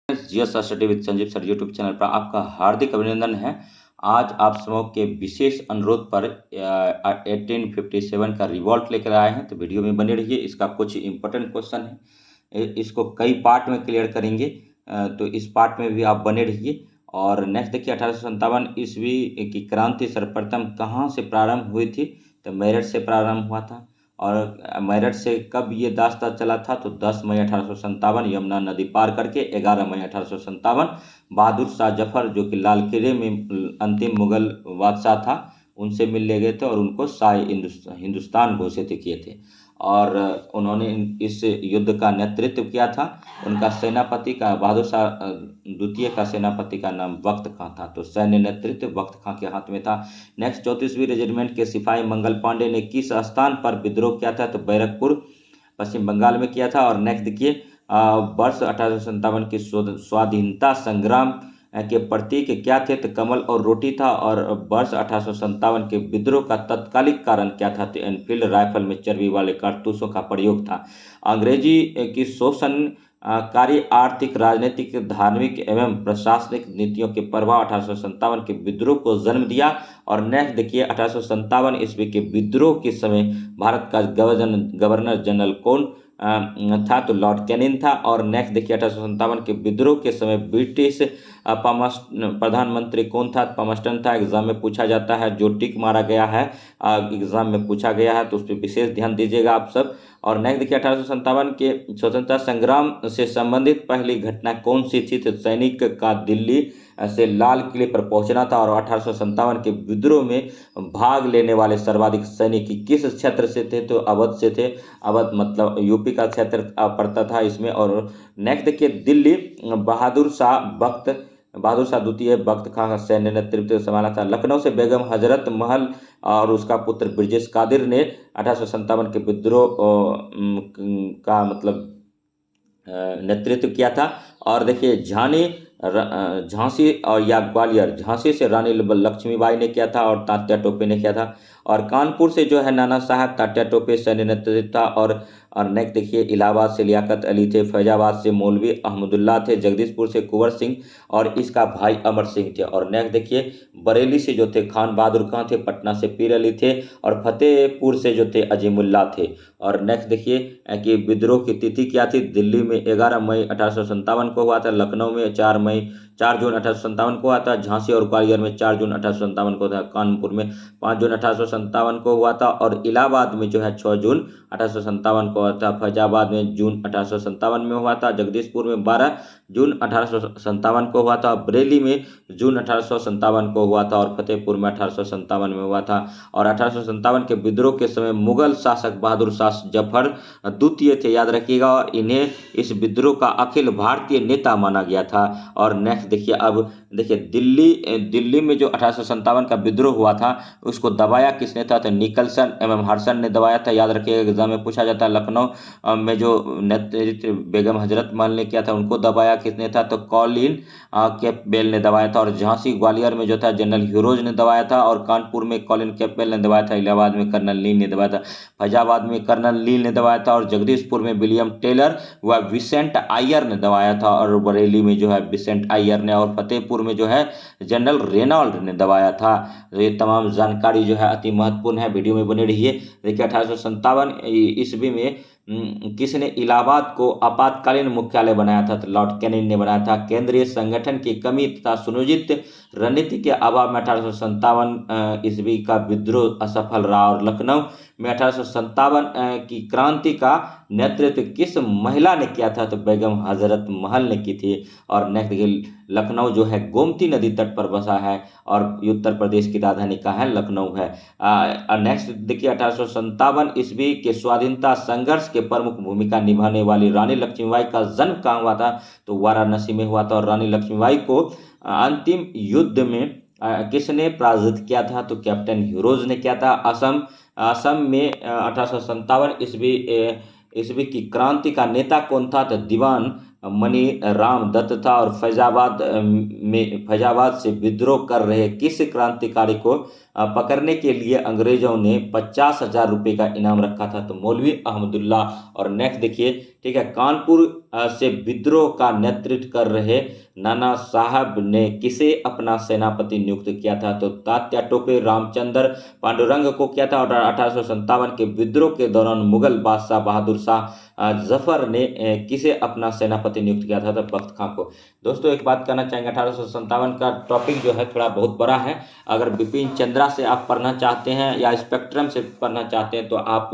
GS study with Sanjeev sir YouTube channel पर आपका हार्दिक अभिनंदन है। आज आप समूह के विशेष अनुरोध पर 1857 का रिवॉल्ट लेकर आए हैं, तो वीडियो में बने रहिए। इसका कुछ इंपॉर्टेंट क्वेश्चन है, इसको कई पार्ट में क्लियर करेंगे, तो इस पार्ट में भी आप बने रहिए। और नेक्स्ट देखिए, 1857 ईस्वी की क्रांति सर्वप्रथम कहाँ से प्रारंभ हुई थी? तो मेरठ से प्रारंभ हुआ था। और मेरठ से कब ये दास्ता चला था? तो 10 मई 1857 यमुना नदी पार करके 11 मई 1857 बहादुर शाह जफर, जो कि लाल किले में अंतिम मुगल बादशाह था, उनसे मिलने गए थे और उनको शाह हिंदुस्तान घोषित किए थे। और उन्होंने इस युद्ध का नेतृत्व किया था। उनका सेनापति का, बहादुर शाह द्वितीय का सेनापति का नाम बख्त खां था। तो सैन्य नेतृत्व बख्त खां के हाथ में था। नेक्स्ट, 34वीं रेजिमेंट के सिपाही मंगल पांडे ने किस स्थान पर विद्रोह किया था? तो बैरकपुर, पश्चिम बंगाल में किया था। और नेक्स्ट देखिए, वर्ष 1857 की स्वाधीनता संग्राम के प्रतीक क्या थे? तो कमल और रोटी था। और वर्ष 1857 के विद्रोह का तत्कालिक कारण क्या था? तो एनफील्ड राइफल में चर्बी वाले कारतूसों का प्रयोग था। अंग्रेजी की शोषण कारी आर्थिक, राजनीतिक, धार्मिक एवं प्रशासनिक नीतियों के प्रभाव 1857 के विद्रोह को जन्म दिया। और नेक्स्ट देखिए, 1857 ईस्वी के विद्रोह के समय भारत का गवर्नर जनरल कौन था? तो लॉर्ड कैनिंग था। और नेक्स्ट देखिए, 1857 के विद्रोह के समय ब्रिटिश प्रधानमंत्री कौन था? पमस्टन था। एग्जाम में पूछा जाता है, जो टिक मारा गया है एग्जाम में पूछा गया है, तो उस पर विशेष ध्यान दीजिएगा आप सब। और नेक्स्ट देखिए, 1857 के स्वतंत्रता संग्राम से संबंधित पहली घटना कौन सी थी? तो सैनिक का दिल्ली से लाल किले पर पहुंचना था। और 1857 के विद्रोह में भाग लेने वाले सर्वाधिक सैनिक किस क्षेत्र से थे? तो अवध से थे। अवध मतलब यूपी का क्षेत्र पड़ता था इसमें। और नेक्स्ट देखिए, दिल्ली बहादुर शाह द्वितीय बख्त खां का सैन्य नेतृत्व संभाला था। लखनऊ से बेगम हजरत महल और उसका पुत्र ब्रिजेश कादिर ने 1857 के विद्रोह का मतलब नेतृत्व किया था। और देखिए, झांसी और या ग्वालियर, झांसी से रानी लक्ष्मीबाई ने किया था और तात्या टोपे ने किया था। और कानपुर से जो है नाना साहब, तात्या टोपे सैन्य नेतृत्व था। और नेक्स्ट देखिए, इलाहाबाद से लियाकत अली थे। फैजाबाद से मौलवी अहमदुल्ला थे। जगदीशपुर से कुंवर सिंह और इसका भाई अमर सिंह थे। और नेक्स्ट देखिए, बरेली से जो थे खान बहादुर खां थे। पटना से पीर अली थे। और फतेहपुर से जो थे अजीमुल्ला थे। और नेक्स्ट देखिए कि विद्रोह की तिथि क्या थी? दिल्ली में 11 मई 1857 को हुआ था। लखनऊ में 4 जून 1857 को हुआ था। झांसी और ग्वालियर में 4 जून 1857 को था। कानपुर में 5 जून 1857 को हुआ था। और इलाहाबाद में जो है 6 जून 1857 को हुआ था। फैजाबाद में जून 1857 में हुआ था। जगदीशपुर में 12 जून 1857 को हुआ था। बरेली में जून 1857 को हुआ था। और फतेहपुर में 1857 में हुआ था। और 1857 के विद्रोह के समय मुगल शासक बहादुर शाह जफर द्वितीय थे, याद रखिएगा। और इन्हें इस विद्रोह का अखिल भारतीय नेता माना गया था। और नेक्स्ट देखिए, अब देखिए, दिल्ली में जो 1857 का विद्रोह हुआ था, उसको दबाया किसने था? तो निकलसन एवं हर्सन ने दबाया था, याद रखिएगा, एग्जाम में पूछा जाता है। लखनऊ में जो नेतृत्व बेगम हजरत महल ने किया था, उनको दबाया किसने था? तो कॉलिन कैंपबेल ने दबाया था। और झांसी ग्वालियर में जो था जनरल ह्यूरोज ने दबाया था। और कानपुर में कॉलिन कैंपबेल ने दबाया था। इलाहाबाद में कर्नल ली ने दबाया था। फैजाबाद में कर्नल ली ने दबाया था। और जगदीशपुर में विलियम टेलर व विसेंट आयर ने दबाया था। और बरेली में जो है विसेंट आयर ने। और फतेहपुर में जो है जनरल रेनॉल्ड ने दबाया था। तो ये तमाम जानकारी जो है अति महत्वपूर्ण है, वीडियो में बने रहिए। देखिए, 1857 ईस्वी में किसने इलाहाबाद को आपातकालीन मुख्यालय बनाया था? तो लॉर्ड कैनिंग ने बनाया था। केंद्रीय संगठन की कमी तथा सुनियोजित रणनीति के अभाव में 1857 ईस्वी का विद्रोह असफल रहा। और लखनऊ में 1857 की क्रांति का नेतृत्व किस महिला ने किया था? तो बेगम हजरत महल ने की थी। और नेक्स्ट, लखनऊ जो है गोमती नदी तट पर बसा है और उत्तर प्रदेश की राजधानी कहाँ है? लखनऊ है। नेक्स्ट देखिए, 1857 ईस्वी के स्वाधीनता संघर्ष के प्रमुख भूमिका निभाने वाली रानी लक्ष्मीबाई का जन्म कहाँ हुआ था? तो वाराणसी में हुआ था। और रानी लक्ष्मीबाई को अंतिम युद्ध में किसने पराजित किया था? तो कैप्टन ह्यूरोज ने किया था। असम में 1857 ईस्वी की क्रांति का नेता कौन था? तो दीवान मणि राम दत्त था और फैजाबाद से विद्रोह कर रहे किस क्रांतिकारी को पकड़ने के लिए अंग्रेजों ने 50,000 रुपये का इनाम रखा था? तो मौलवी अहमदुल्ला। और नेक्स्ट देखिए, ठीक है, कानपुर से विद्रोह का नेतृत्व कर रहे नाना साहब ने किसे अपना सेनापति नियुक्त किया था? तो तात्या टोपे रामचंद्र पांडुरंग को किया था। और 1857 के विद्रोह के दौरान मुगल बादशाह बहादुर शाह जफर ने किसे अपना सेनापति नियुक्त किया था? तो बख्त खां को। दोस्तों एक बात कहना चाहेंगे, 1857 का टॉपिक जो है थोड़ा बहुत बड़ा है। अगर बिपिन चंद्रा से आप पढ़ना चाहते हैं या स्पेक्ट्रम से पढ़ना चाहते हैं तो आप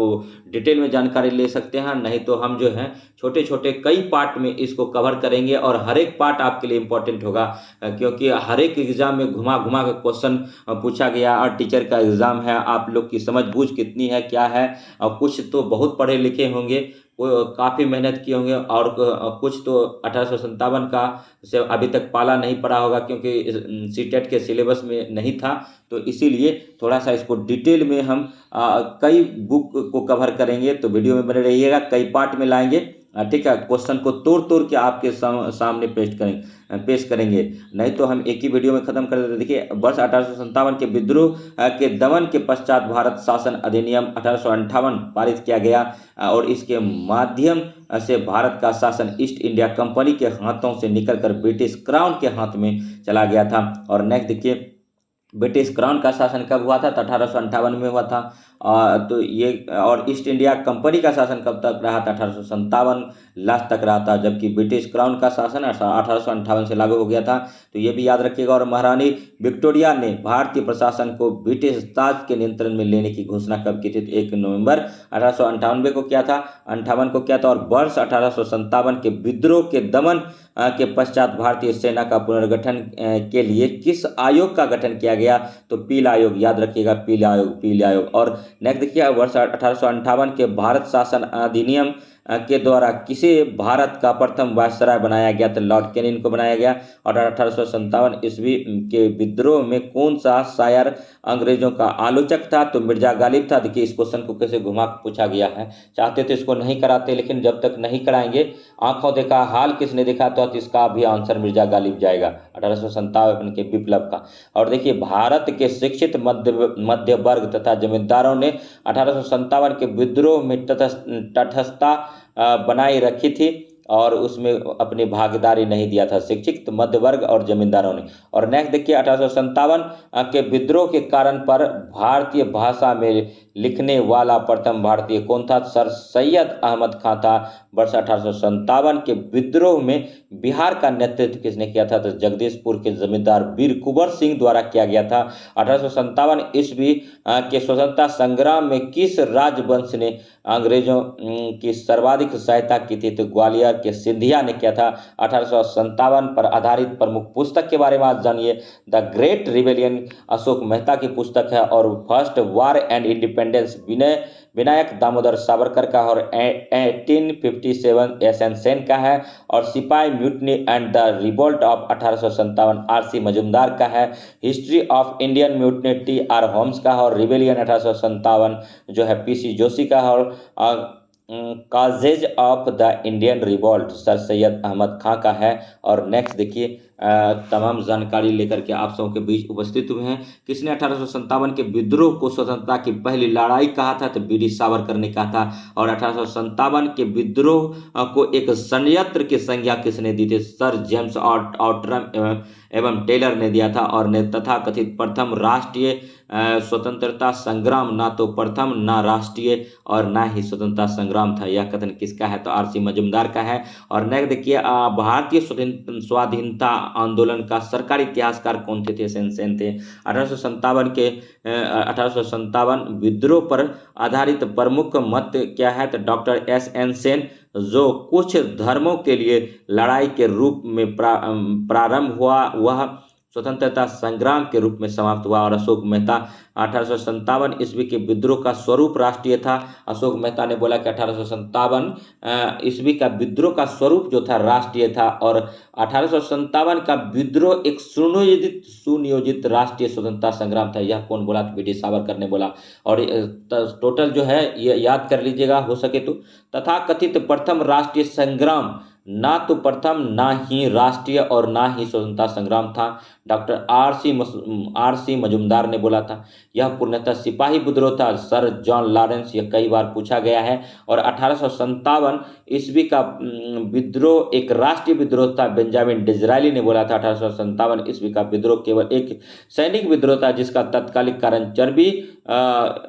डिटेल में जानकारी ले सकते हैं, नहीं तो हम जो है छोटे छोटे कई पार्ट में इसको कवर करेंगे और हर एक पार्ट आपके लिए इम्पोर्टेंट होगा, क्योंकि हर एक एग्जाम में घुमा घुमा कर क्वेश्चन पूछा गया और टीचर का एग्ज़ाम है, आप लोग की समझ बूझ कितनी है क्या है। कुछ तो बहुत पढ़े लिखे होंगे, काफ़ी मेहनत किए होंगे, और कुछ तो 1857 का से अभी तक पाला नहीं पड़ा होगा क्योंकि सीटेट के सिलेबस में नहीं था। तो इसीलिए थोड़ा सा इसको डिटेल में हम कई बुक को कवर करेंगे, तो वीडियो में बने रहिएगा, कई पार्ट में लाएंगे। ठीक है, क्वेश्चन को तोड़ तोड़ के आपके सामने पेश करेंगे, नहीं तो हम एक ही वीडियो में ख़त्म कर देते। देखिए, वर्ष 1857 के विद्रोह के दमन के पश्चात भारत शासन अधिनियम 1858 पारित किया गया और इसके माध्यम से भारत का शासन ईस्ट इंडिया कंपनी के हाथों से निकलकर ब्रिटिश क्राउन के हाथ में चला गया था। और नेक्स्ट देखिए, ब्रिटिश क्राउन का शासन कब हुआ था? तो 1858 में हुआ था। तो ये, और ईस्ट इंडिया कंपनी का शासन कब तक रहा था? 1857 लास्ट तक रहा था, जबकि ब्रिटिश क्राउन का शासन 1858 से लागू हो गया था। तो ये भी याद रखिएगा। और महारानी विक्टोरिया ने भारतीय प्रशासन को ब्रिटिश ताज के नियंत्रण में लेने की घोषणा कब की थी? तो 1 नवंबर 1898 को किया था, 58 को किया था। और वर्ष 1857 के विद्रोह के दमन के पश्चात भारतीय सेना का पुनर्गठन के लिए किस आयोग का गठन किया गया? तो पील आयोग, याद रखिएगा, पील आयोग। और नेक्स्ट देखिए, वर्ष 1858 के भारत शासन अधिनियम के द्वारा किसे भारत का प्रथम वायसराय बनाया गया? तो लॉर्ड कैनिंग को बनाया गया। और 1857 ईस्वी के विद्रोह में कौन सा शायर अंग्रेजों का आलोचक था? तो मिर्जा गालिब था। देखिए, इस क्वेश्चन को कैसे घुमा पूछा गया है, चाहते तो इसको नहीं कराते, लेकिन जब तक नहीं कराएंगे, आंखों देखा हाल किसने देखा, तो इसका भी आंसर मिर्जा गालिब जाएगा, 1857 के विप्लव का। और देखिए, भारत के शिक्षित मध्य वर्ग तथा जमींदारों ने 1857 के विद्रोह में तटस्थता बनाए रखी थी और उसमें अपनी भागीदारी नहीं दिया था, शिक्षित मध्य वर्ग और जमींदारों ने। और नेक्स्ट देखिए, 1857 के विद्रोह के कारण पर भारतीय भाषा में लिखने वाला प्रथम भारतीय कौन था? सर सैयद अहमद खां था। वर्ष 1857 के विद्रोह में बिहार का नेतृत्व किसने किया था? तो जगदीशपुर के जमींदार वीर कुंवर सिंह द्वारा किया गया था। 1857 ईस्वी के स्वतंत्रता संग्राम में किस राजवंश ने अंग्रेजों की सर्वाधिक सहायता की थी? तो ग्वालियर के सिंधिया ने किया था। 1857 पर आधारित प्रमुख पुस्तक के बारे में आज जानिए। The great rebellion Ashok Mehta की पुस्तक है। और first war and independence Vinayak Damodar Savarkar का। और 1857 एसएन सेन का है। और सिपाही mutiny and the revolt of 1857 RC Majumdar का है। History of Indian mutiny TR. Holmes का है। और रिबेलियन 1857 जो है पीसी जोशी का है। और causes of the Indian revolt sir Syed Ahmad Khan का है। और नेक्स्ट देखिए, तमाम जानकारी लेकर के आप सबों के बीच उपस्थित हुए हैं। किसने 1857 के विद्रोह को स्वतंत्रता की पहली लड़ाई कहा था? तो बीडी सावरकर ने कहा था। और 1857 के विद्रोह को एक षड्यंत्र की संज्ञा किसने दी थी? सर जेम्स आउट्रम एवं टेलर ने दिया था। और ने तथा कथित प्रथम राष्ट्रीय स्वतंत्रता संग्राम ना तो प्रथम ना राष्ट्रीय और ना ही स्वतंत्रता संग्राम था, यह कथन किसका है? तो आरसी मजुमदार का है। और नेक्स्ट देखिए, भारतीय स्वाधीनता आंदोलन का सरकारी इतिहासकार कौन थे? सेन थे। 1857 विद्रोह पर आधारित प्रमुख मत क्या है? तो डॉक्टर एस.एन. सेन, जो कुछ धर्मों के लिए लड़ाई के रूप में प्रारंभ हुआ वह स्वतंत्रता संग्राम के रूप में समाप्त हुआ। और अशोक मेहता, 1857 ईस्वी के विद्रोह का स्वरूप राष्ट्रीय था। अशोक मेहता ने बोला कि 1857 ईस्वी का विद्रोह का स्वरूप जो था राष्ट्रीय था। और 1857 का विद्रोह एक सुनियोजित राष्ट्रीय स्वतंत्रता संग्राम था, यह कौन बोला? तो बीडी सावरकर ने बोला। और टोटल जो है ये याद कर लीजिएगा हो सके तो। तथा कथित प्रथम राष्ट्रीय संग्राम ना तो प्रथम, ना ही राष्ट्रीय और ना ही स्वतंत्रता संग्राम था, डॉक्टर आर सी मजूमदार ने बोला था। यह पूर्णतः सिपाही विद्रोह था, सर जॉन लॉरेंस, यह कई बार पूछा गया है। और 1857 ईस्वी का विद्रोह एक राष्ट्रीय विद्रोह था, बेंजामिन डिज़रायली ने बोला था 1857 ईस्वी का विद्रोह केवल एक सैनिक विद्रोह था जिसका तत्कालिक कारण चर्बी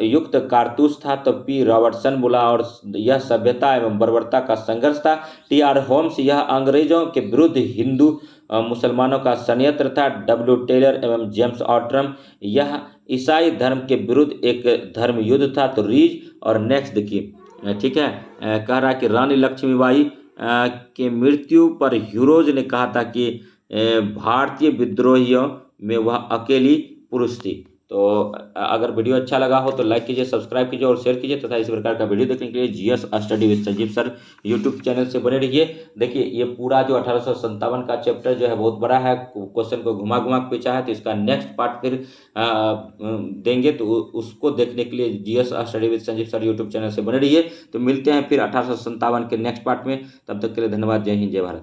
युक्त कारतूस था। तो पी रॉबर्टसन बोला और यह सभ्यता एवं बर्बरता का संघर्ष था। टी आर होम्स, यह अंग्रेजों के विरुद्ध हिंदू मुसलमानों का षड्यंत्र था। डब्ल्यू टेलर एवं जेम्स ऑट्रम, यह ईसाई धर्म के विरुद्ध एक धर्म युद्ध था। तो रीज और नेक्स्ट देखिए, ठीक है, कह रहा है कि रानी लक्ष्मीबाई के मृत्यु पर ह्यूरोज ने कहा था कि भारतीय विद्रोहियों में वह अकेली पुरुष थी। तो अगर वीडियो अच्छा लगा हो तो लाइक कीजिए, सब्सक्राइब कीजिए और शेयर कीजिए तथा इसी प्रकार का वीडियो देखने के लिए GS study with Sanjeev sir YouTube channel से बने रहिए। देखिए ये पूरा जो 1857 का चैप्टर जो है बहुत बड़ा है, क्वेश्चन को घुमा घुमा के पूछा है, तो इसका नेक्स्ट पार्ट फिर देंगे, तो उसको देखने के लिए GS study with Sanjeev sir YouTube channel से बने रहिए। तो मिलते हैं फिर 1857 के नेक्स्ट पार्ट में, तब तक के लिए धन्यवाद। जय हिंद, जय भारत।